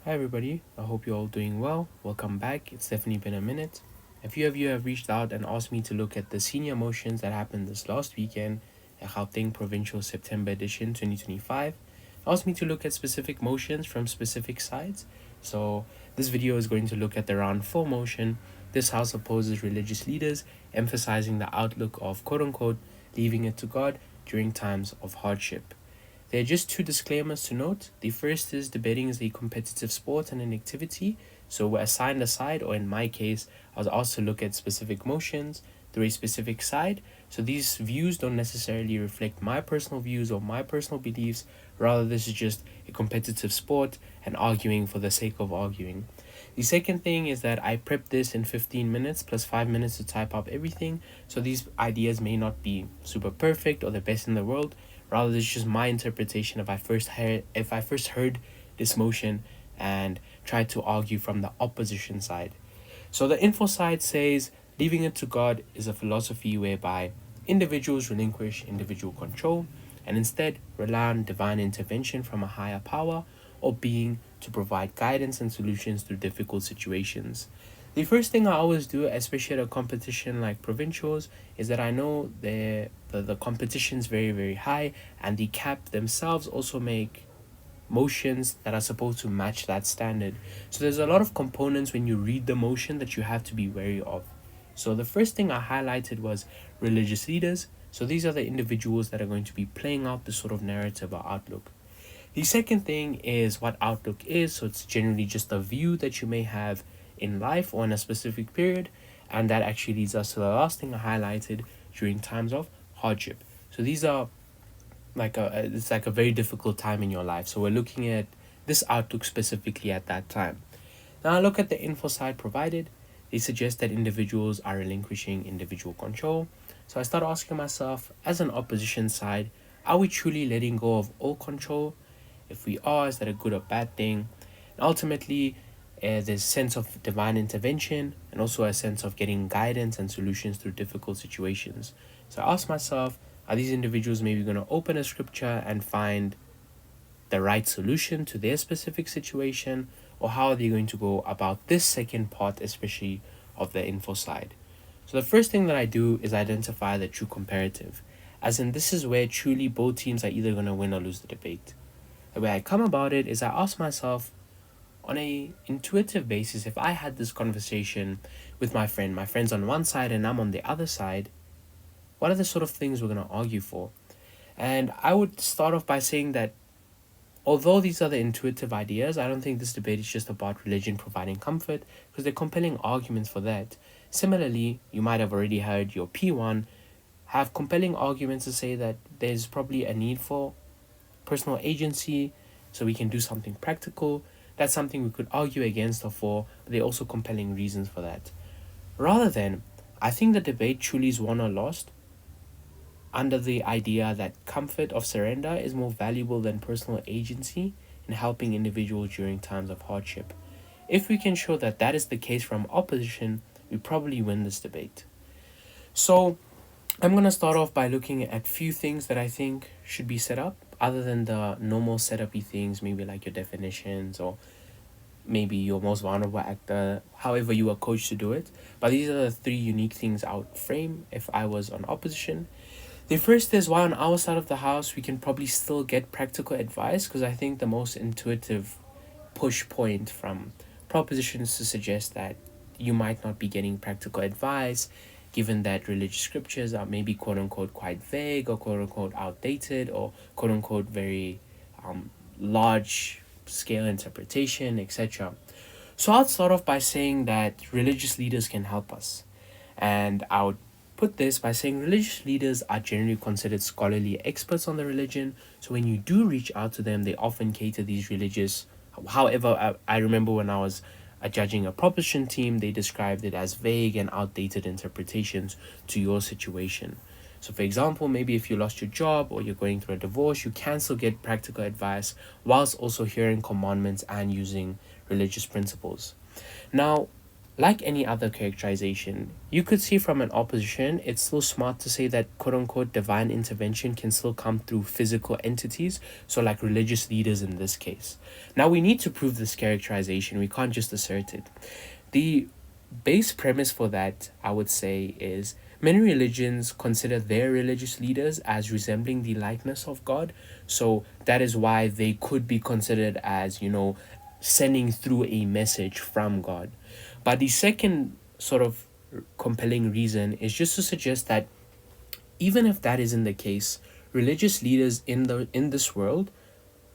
Hi everybody, I hope you're all doing well. Welcome back. It's definitely been a minute. A few of you have reached out and asked me to look at the senior motions that happened this last weekend at Gauteng Provincials September edition 2025. Asked me to look at specific motions from specific sides. So this video is going to look at the round 4 motion. This house opposes religious leaders, emphasizing the outlook of quote unquote leaving it to God during times of hardship. There are just two disclaimers to note. The first is debating is a competitive sport and an activity, so we're assigned a side, or in my case, I was asked to look at specific motions through a specific side. So these views don't necessarily reflect my personal views or my personal beliefs, rather, this is just a competitive sport and arguing for the sake of arguing. The second thing is that I prepped this in 15 minutes plus 5 minutes to type up everything, so these ideas may not be super perfect or the best in the world. Rather, it's just my interpretation if I first heard this motion and tried to argue from the opposition side. So the info side says leaving it to God is a philosophy whereby individuals relinquish individual control and instead rely on divine intervention from a higher power or being to provide guidance and solutions through difficult situations. The first thing I always do, especially at a competition like Provincials, is that I know the competition's very, very high, and the cap themselves also make motions that are supposed to match that standard. So there's a lot of components when you read the motion that you have to be wary of. So the first thing I highlighted was religious leaders. So these are the individuals that are going to be playing out this sort of narrative or outlook. The second thing is what outlook is. So it's generally just a view that you may have in life or in a specific period. And that actually leads us to the last thing I highlighted during times of hardship. So these are it's like a very difficult time in your life. So we're looking at this outlook specifically at that time. Now I look at the info side provided. They suggest that individuals are relinquishing individual control. So I start asking myself, as an opposition side, are we truly letting go of all control? If we are, is that a good or bad thing? And ultimately, there's a sense of divine intervention and also a sense of getting guidance and solutions through difficult situations. So I ask myself, are these individuals maybe going to open a scripture and find the right solution to their specific situation? Or how are they going to go about this second part, especially of the info side? So the first thing that I do is identify the true comparative. As in, this is where truly both teams are either going to win or lose the debate. The way I come about it is I ask myself, on a intuitive basis, if I had this conversation with my friend's on one side and I'm on the other side, what are the sort of things we're going to argue for? And I would start off by saying that although these are the intuitive ideas, I don't think this debate is just about religion providing comfort, because there are compelling arguments for that. Similarly, you might have already heard your P1 have compelling arguments to say that there's probably a need for personal agency so we can do something practical. That's something we could argue against or for, but there are also compelling reasons for that. Rather than, I think the debate truly is won or lost under the idea that comfort of surrender is more valuable than personal agency in helping individuals during times of hardship. If we can show that that is the case from opposition, we probably win this debate. So I'm going to start off by looking at few things that I think should be set up other than the normal setup-y things, maybe like your definitions or maybe your most vulnerable actor, however you are coached to do it. But these are the three unique things I would frame if I was on opposition. The first is why on our side of the house we can probably still get practical advice, because I think the most intuitive push point from propositions to suggest that you might not be getting practical advice given that religious scriptures are maybe quote unquote quite vague or quote unquote outdated or quote unquote very large scale interpretation, etc. So I'll start off by saying that religious leaders can help us. And I would put this by saying religious leaders are generally considered scholarly experts on the religion. So when you do reach out to them, they often cater these religious. However, I remember when I was judging a proposition team, they described it as vague and outdated interpretations to your situation. So for example, maybe if you lost your job or you're going through a divorce, you can still get practical advice whilst also hearing commandments and using religious principles. Now, like any other characterization, you could see from an opposition, it's still smart to say that quote unquote divine intervention can still come through physical entities, so like religious leaders in this case. Now, we need to prove this characterization, we can't just assert it. The base premise for that, I would say, is many religions consider their religious leaders as resembling the likeness of God. So that is why they could be considered as, sending through a message from God. But the second sort of compelling reason is just to suggest that even if that isn't the case, religious leaders in this world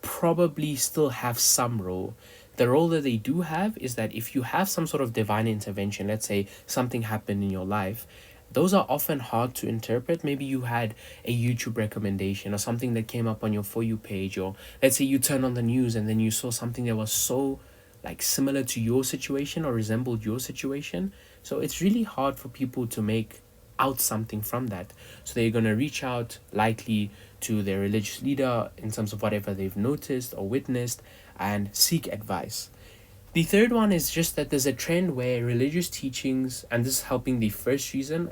probably still have some role. The role that they do have is that if you have some sort of divine intervention, let's say something happened in your life, those are often hard to interpret. Maybe you had a YouTube recommendation or something that came up on your For You page, or let's say you turned on the news and then you saw something that was so like similar to your situation or resembled your situation. So it's really hard for people to make out something from that. So they're going to reach out likely to their religious leader in terms of whatever they've noticed or witnessed and seek advice. The third one is just that there's a trend where religious teachings, and this is helping the first reason,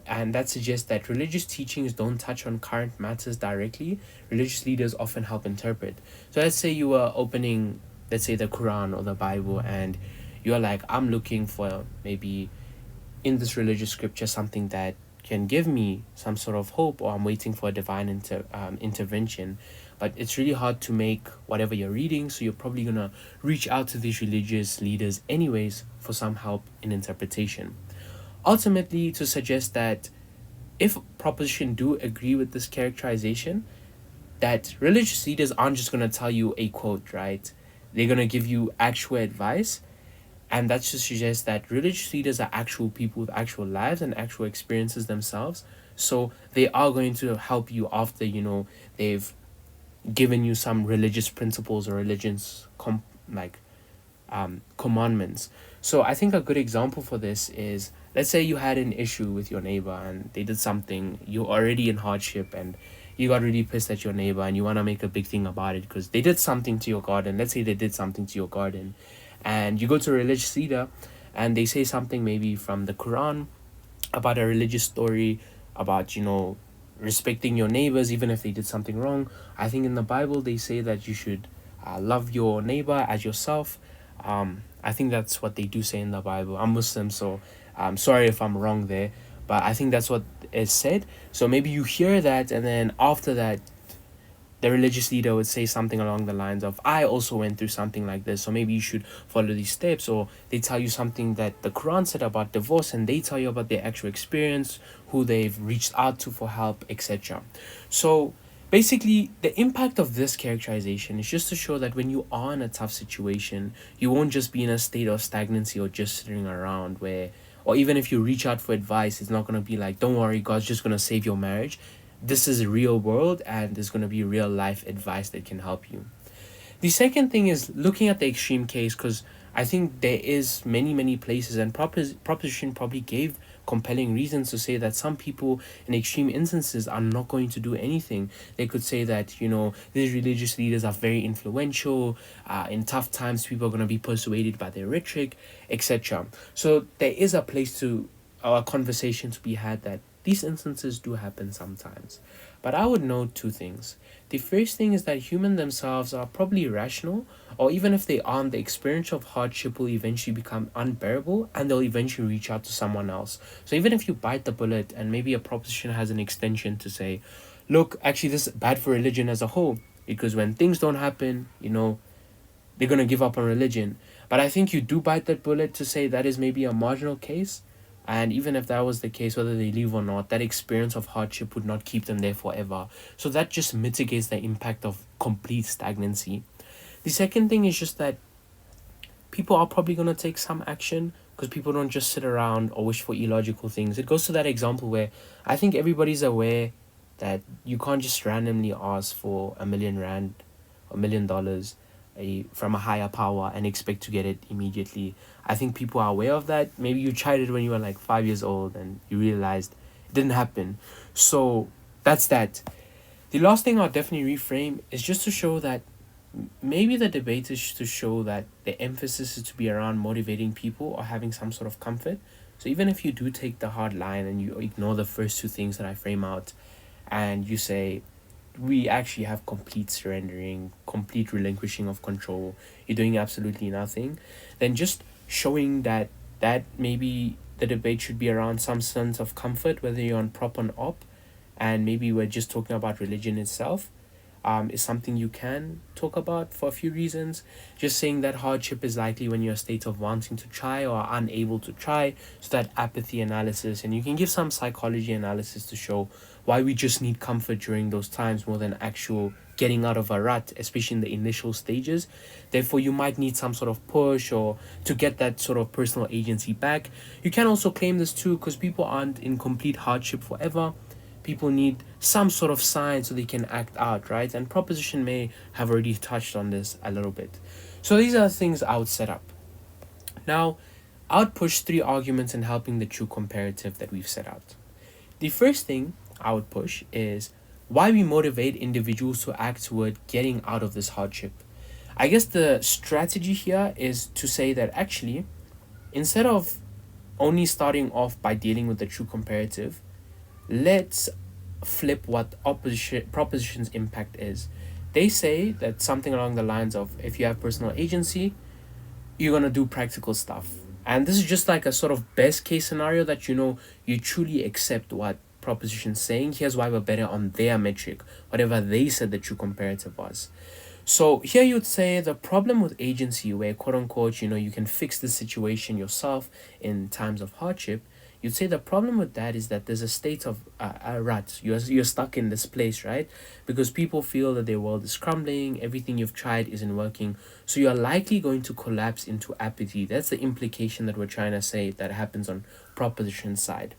and that suggests that religious teachings don't touch on current matters directly. Religious leaders often help interpret. So let's say you were opening, let's say, the Quran or the Bible, and you're like, I'm looking for maybe in this religious scripture something that can give me some sort of hope, or I'm waiting for a divine intervention. But it's really hard to make whatever you're reading, so you're probably going to reach out to these religious leaders anyways for some help in interpretation. Ultimately, to suggest that if proposition do agree with this characterization, that religious leaders aren't just going to tell you a quote, right? They're going to give you actual advice. And that just suggests that religious leaders are actual people with actual lives and actual experiences themselves. So they are going to help you after, they've given you some religious principles or commandments. So I think a good example for this is, let's say you had an issue with your neighbor and they did something, you're already in hardship and you got really pissed at your neighbor and you want to make a big thing about it because they did something to your garden. Let's say they did something to your garden, and you go to a religious leader and they say something maybe from the Quran about a religious story about, respecting your neighbors even if they did something wrong. I think in the Bible they say that you should love your neighbor as yourself. I think that's what they do say in the Bible. I'm Muslim, so I'm sorry if I'm wrong there, but I think that's what is said. So maybe you hear that, and then after that, the religious leader would say something along the lines of, I also went through something like this, so maybe you should follow these steps. Or they tell you something that the Quran said about divorce, and they tell you about their actual experience, who they've reached out to for help, etc. So basically, the impact of this characterization is just to show that when you are in a tough situation, you won't just be in a state of stagnancy or just sitting around where, or even if you reach out for advice, it's not going to be like, don't worry, God's just going to save your marriage. This is a real world, and there's going to be real life advice that can help you. The second thing is looking at the extreme case, because I think there is many places, and proposition probably gave compelling reasons to say that some people in extreme instances are not going to do anything. They could say that, these religious leaders are very influential. In tough times, people are going to be persuaded by their rhetoric, etc. So there is a place to a conversation to be had that these instances do happen sometimes. But I would note two things. The first thing is that humans themselves are probably irrational, or even if they aren't, the experience of hardship will eventually become unbearable and they'll eventually reach out to someone else. So even if you bite the bullet and maybe a proposition has an extension to say, look, actually this is bad for religion as a whole, because when things don't happen, they're going to give up on religion. But I think you do bite that bullet to say that is maybe a marginal case. And even if that was the case, whether they leave or not, that experience of hardship would not keep them there forever. So that just mitigates the impact of complete stagnancy. The second thing is just that people are probably going to take some action, because people don't just sit around or wish for illogical things. It goes to that example where I think everybody's aware that you can't just randomly ask for R1 million, $1 million from a higher power and expect to get it immediately. I think people are aware of that. Maybe you tried it when you were like 5 years old and you realized it didn't happen. So that's that. The last thing I'll definitely reframe is just to show that maybe the debate is to show that the emphasis is to be around motivating people or having some sort of comfort. So even if you do take the hard line and you ignore the first two things that I frame out, and you say we actually have complete surrendering, complete relinquishing of control, you're doing absolutely nothing, then just showing that maybe the debate should be around some sense of comfort, whether you're on prop or op, and maybe we're just talking about religion itself, is something you can talk about for a few reasons. Just saying that hardship is likely when you're in a state of wanting to try or unable to try, so that apathy analysis, and you can give some psychology analysis to show why we just need comfort during those times more than actual getting out of a rut, especially in the initial stages. Therefore, you might need some sort of push or to get that sort of personal agency back. You can also claim this too because people aren't in complete hardship forever. People need some sort of sign so they can act out, right? And proposition may have already touched on this a little bit. So these are things I would set up. Now, I would push three arguments in helping the true comparative that we've set out. The first thing I would push is why we motivate individuals to act toward getting out of this hardship. I guess the strategy here is to say that actually, instead of only starting off by dealing with the true comparative, let's flip what opposition proposition's impact is. They say that something along the lines of if you have personal agency, you're gonna do practical stuff. And this is just like a sort of best case scenario that you truly accept what proposition's saying. Here's why we're better on their metric, whatever they said the true comparative was. So here you'd say the problem with agency, where quote unquote, you can fix the situation yourself in times of hardship. You'd say the problem with that is that there's a state of a rut. You're stuck in this place, right? Because people feel that their world is crumbling, everything you've tried isn't working. So you're likely going to collapse into apathy. That's the implication that we're trying to say that happens on proposition side.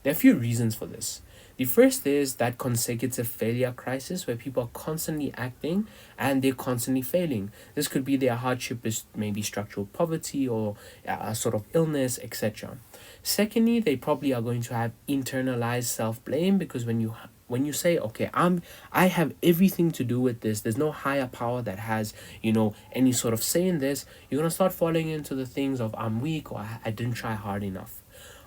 There are a few reasons for this. The first is that consecutive failure crisis where people are constantly acting and they're constantly failing. This could be their hardship is maybe structural poverty or a sort of illness, etc. Secondly, they probably are going to have internalized self-blame because when you say, okay, I have everything to do with this, there's no higher power that has any sort of say in this, you're going to start falling into the things of I'm weak or I didn't try hard enough.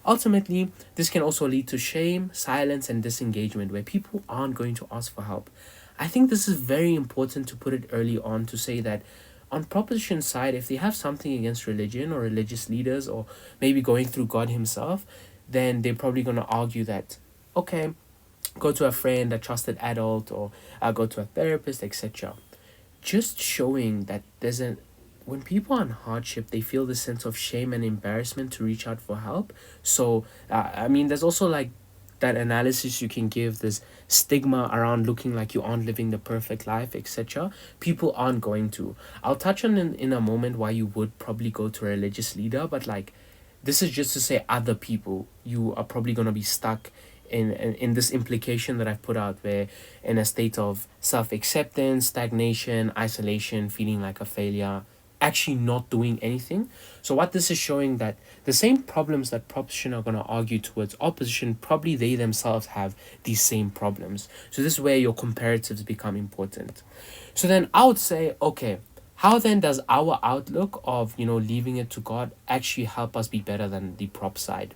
Ultimately, this can also lead to shame, silence, and disengagement where people aren't going to ask for help. I think this is very important to put it early on to say that on proposition side, if they have something against religion or religious leaders or maybe going through God himself, then they're probably going to argue that, okay, go to a friend, a trusted adult, or go to a therapist, etc. Just showing that when people are in hardship, they feel this sense of shame and embarrassment to reach out for help. So, there's also like that analysis you can give, this stigma around looking like you aren't living the perfect life, etc. People aren't going to. I'll touch on in a moment why you would probably go to a religious leader, but like, this is just to say other people, you are probably going to be stuck in this implication that I've put out, where in a state of self-acceptance, stagnation, isolation, feeling like a failure, actually not doing anything. So what this is showing that the same problems that proposition are going to argue towards opposition, probably they themselves have these same problems. So this is where your comparatives become important. So then I would say, okay, how then does our outlook of leaving it to God actually help us be better than the prop side?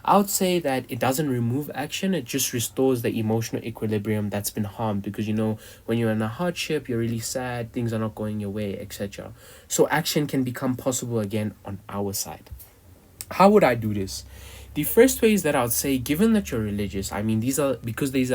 I would say that it doesn't remove action, it just restores the emotional equilibrium that's been harmed because when you're in a hardship, you're really sad, things are not going your way, etc. So action can become possible again on our side. How would I do this? The first way is that I would say, given that you're religious, these are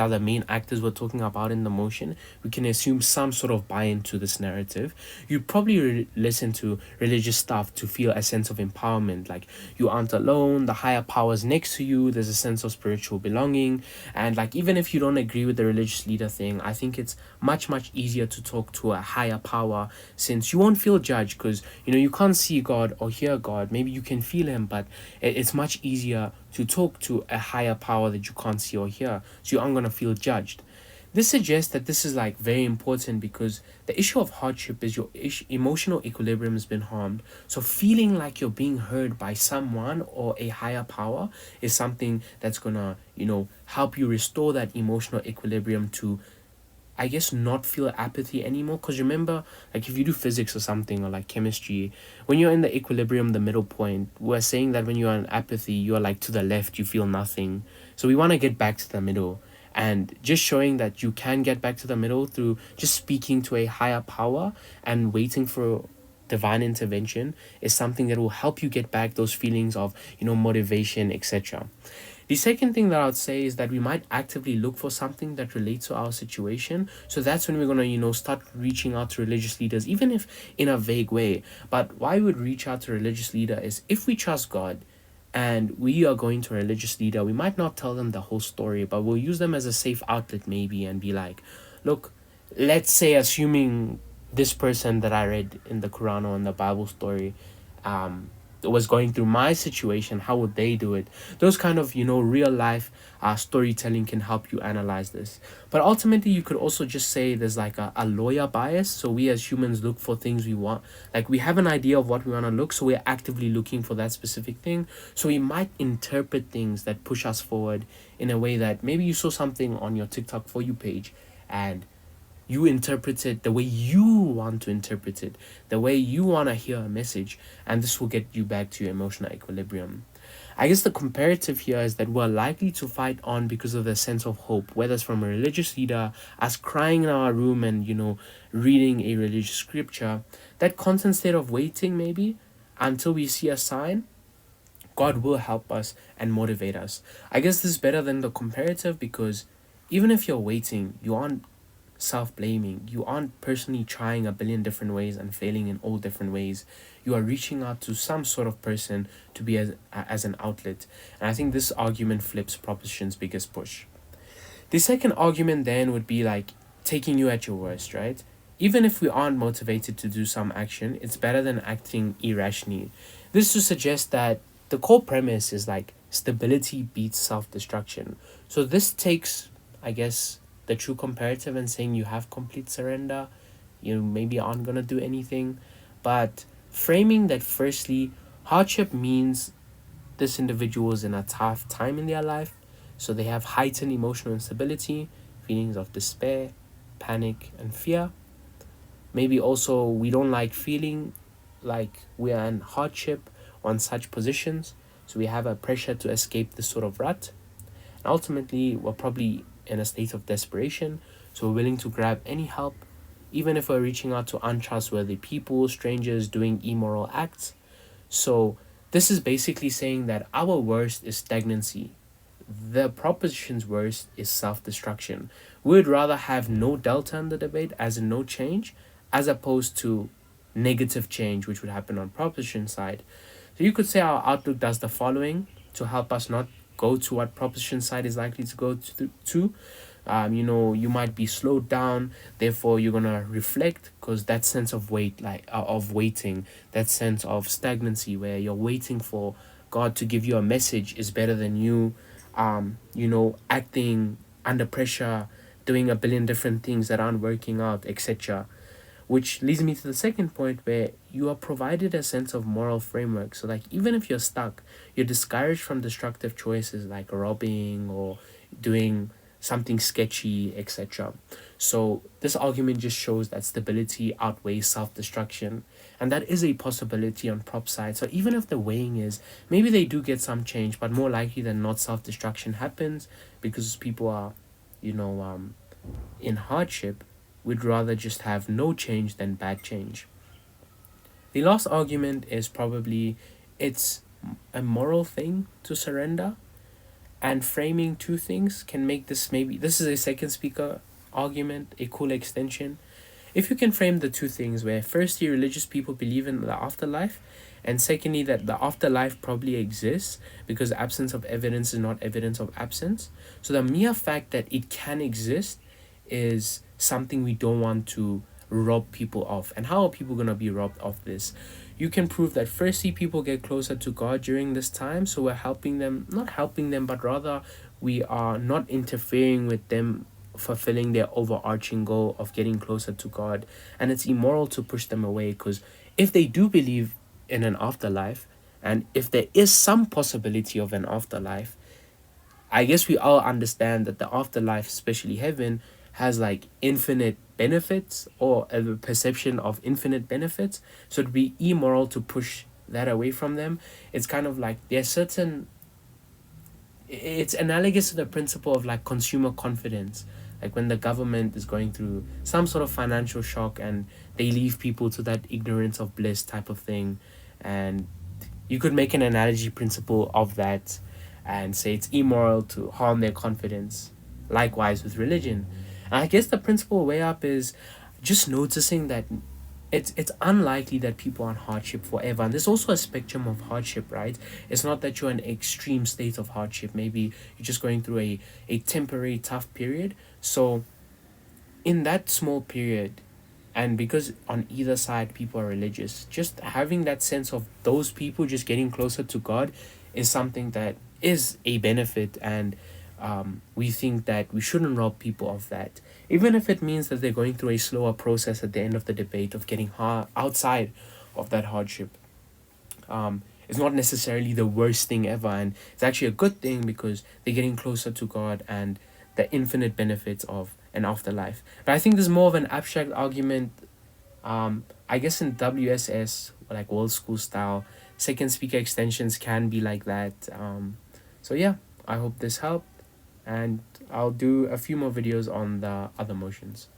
the main actors we're talking about in the motion, we can assume some sort of buy into this narrative. You probably listen to religious stuff to feel a sense of empowerment, like you aren't alone, the higher power's next to you, there's a sense of spiritual belonging. And like, even if you don't agree with the religious leader thing, I think it's much easier to talk to a higher power, since you won't feel judged because you can't see God or hear God. Maybe you can feel him, but it's much easier to talk to a higher power that you can't see or hear, so you aren't going to feel judged. This suggests that this is like very important because the issue of hardship is your emotional equilibrium has been harmed. So feeling like you're being heard by someone or a higher power is something that's gonna help you restore that emotional equilibrium to I guess, not feel apathy anymore. Because remember, like if you do physics or something, or like chemistry, when you're in the equilibrium, the middle point, we're saying that when you're in apathy, you are like to the left, you feel nothing. So we want to get back to the middle. And just showing that you can get back to the middle through just speaking to a higher power and waiting for divine intervention is something that will help you get back those feelings of, motivation, etc. The second thing that I would say is that we might actively look for something that relates to our situation. So that's when we're gonna, start reaching out to religious leaders, even if in a vague way. But why we would reach out to a religious leader is if we trust God and we are going to a religious leader, we might not tell them the whole story, but we'll use them as a safe outlet maybe and be like, look, let's say assuming this person that I read in the Quran or in the Bible story um was going through my situation, how would they do it? Those kind of, real life storytelling can help you analyze this. But ultimately you could also just say there's like a lawyer bias. So we as humans look for things we want, like we have an idea of what we want to look, so we're actively looking for that specific thing. So we might interpret things that push us forward in a way that maybe you saw something on your TikTok for you page and you interpret it the way you want to interpret it, the way you want to hear a message, and this will get you back to your emotional equilibrium. I guess the comparative here is that we're likely to fight on because of the sense of hope, whether it's from a religious leader, us crying in our room and, reading a religious scripture, that constant state of waiting maybe until we see a sign. God will help us and motivate us. I guess this is better than the comparative because even if you're waiting, you aren't self-blaming, you aren't personally trying a billion different ways and failing in all different ways. You are reaching out to some sort of person to be as an outlet. And I think this argument flips proposition's biggest push. The second argument then would be like taking you at your worst, right? Even if we aren't motivated to do some action, it's better than acting irrationally. This to suggest that the core premise is like stability beats self-destruction. So this takes, I guess, the true comparative and saying you have complete surrender, you maybe aren't gonna do anything, but framing that firstly, hardship means this individual is in a tough time in their life, so they have heightened emotional instability, feelings of despair, panic, and fear. Maybe also we don't like feeling like we are in hardship on such positions, so we have a pressure to escape this sort of rut. And ultimately, we're probably in a state of desperation, so we're willing to grab any help, even if we're reaching out to untrustworthy people, strangers doing immoral acts. So, this is basically saying that our worst is stagnancy. The proposition's worst is self destruction. We would rather have no delta in the debate, as in no change, as opposed to negative change, which would happen on proposition side. So, you could say our outlook does the following to help us not go to what proposition side is likely to go to. You might be slowed down, therefore you're gonna reflect, because that sense of of waiting, that sense of stagnancy where you're waiting for God to give you a message is better than you acting under pressure, doing a billion different things that aren't working out, etc. Which leads me to the second point where you are provided a sense of moral framework. So like even if you're stuck, you're discouraged from destructive choices like robbing or doing something sketchy, etc. So this argument just shows that stability outweighs self-destruction, and that is a possibility on prop side. So even if the weighing is maybe they do get some change, but more likely than not self-destruction happens because people are, in hardship. We'd rather just have no change than bad change. The last argument is probably it's a moral thing to surrender, and framing two things can make this maybe this is a second speaker argument, a cool extension. If you can frame the two things where firstly religious people believe in the afterlife, and secondly that the afterlife probably exists because absence of evidence is not evidence of absence. So the mere fact that it can exist is something we don't want to rob people of. And how are people going to be robbed of this? You can prove that firstly people get closer to God during this time, so we're helping them, not helping them, but rather we are not interfering with them fulfilling their overarching goal of getting closer to God. And it's immoral to push them away, because if they do believe in an afterlife, and if there is some possibility of an afterlife, I guess we all understand that the afterlife, especially heaven, has like infinite benefits, or a perception of infinite benefits, so it'd be immoral to push that away from them. It's kind of like there's certain, it's analogous to the principle of like consumer confidence, like when the government is going through some sort of financial shock and they leave people to that ignorance of bliss type of thing. And you could make an analogy principle of that and say it's immoral to harm their confidence. Likewise with religion. And I guess the principle way up is just noticing that it's unlikely that people are in hardship forever. And there's also a spectrum of hardship, right? It's not that you're in extreme state of hardship. Maybe you're just going through a temporary tough period. So in that small period, and because on either side people are religious, just having that sense of those people just getting closer to God is something that is a benefit. And we think that we shouldn't rob people of that, even if it means that they're going through a slower process at the end of the debate of getting outside of that hardship. It's not necessarily the worst thing ever, and it's actually a good thing because they're getting closer to God and the infinite benefits of an afterlife. But I think there's more of an abstract argument. I guess in WSS, like world school style, second speaker extensions can be like that. So yeah, I hope this helped, and I'll do a few more videos on the other motions.